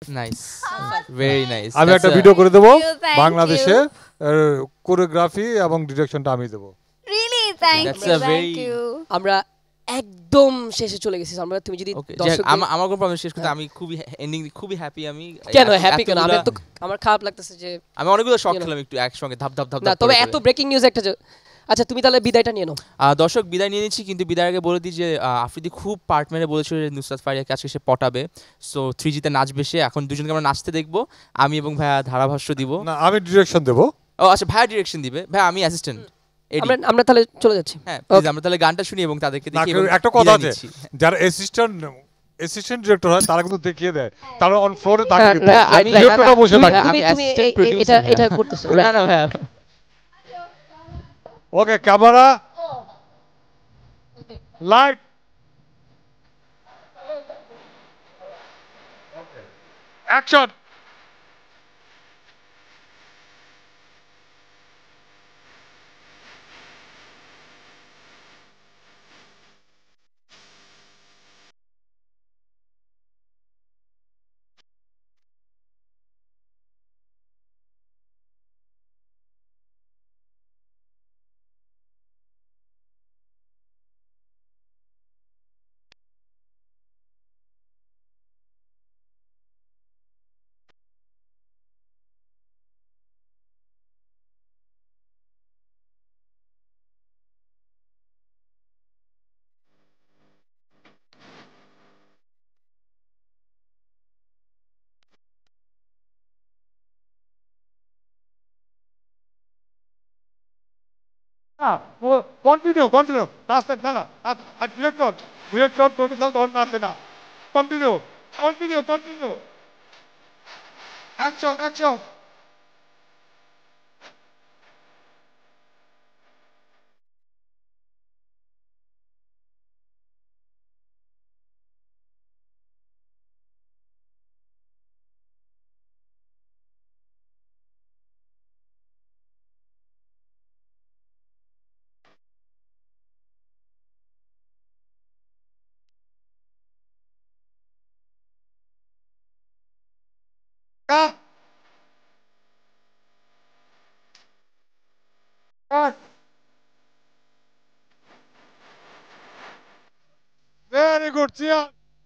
Nice, very nice. আমি that's একটা আ video করে দেবো Thank বাংলাদেশে you. কোরিওগ্রাফি এবং ডিরেকশনটা আমি দেবো। Really, thank that's you, a thank very you. আমরা একদম শেষে চলে গেছি আমরা, তুমি যদি ওকে। দর্শকদের আমার কোনো প্রবলেম শেষ করতে হ্যাঁ। আমি খুবই এন্ডিং খুবই হ্যাপি আমি। কেন হ্যাপি কেন? আমি এতগুলা- তো আমার খারাপ লাগতেছে যে আমি অনেকগুলো শখ You know. খেলাম একটু একসঙ্গে ধাপ ধাপ ধাপ না, ধাপ তবে করে এত করে। ব্রেকিং নিউজ একটা আচ্ছা তুমি তাহলে বিদায়টা নিয়ে নাও। দর্শক বিদায় নিয়ে নিচ্ছি, কিন্তু বিদায়ের আগে বলে দিই যে আফ্রিদি খুব পার্ট মেরে বলেছিল যে নুসরাত ফারিয়াকে আজকে সে পটাবে, সো 3G-তে নাচবে সে। এখন দুজনকে আমরা নাচতে দেখবো, আমি এবং ভাইয়া ধারাভাষ্য দিব। না, আমি ডিরেকশন দেবো। ও আচ্ছা, ভাইয়া ডিরেকশন দিবে, ভাইয়া আমি অ্যাসিস্ট্যান্ট। আমরা তাহলে চলে যাচ্ছি। হ্যাঁ প্লিজ, আমরা তাহলে গানটা শুনি এবং তাদেরকে না, দেখি এবং একটা কথা বিদায় আছে, নিচ্ছি। যারা অ্যাসিস্ট্যান্ট ডিরেক্টর হয় তারা কিন্তু দেখিয়ে দেয়, তারা অন ফ্লোরে থাকে হ্যাঁ, কিন্তু। আমি- ডিরেক্টরটা বসে থাকে। তুমি এটা করতেছো না না ভাইয়া, ওকে, ক্যামেরা, লাইট, অ্যাকশন। কন্টিনিউ, নাচতে না, আর ডিরেক্টর প্রফেসর তখন নাচবে না। Continue, action. Very good,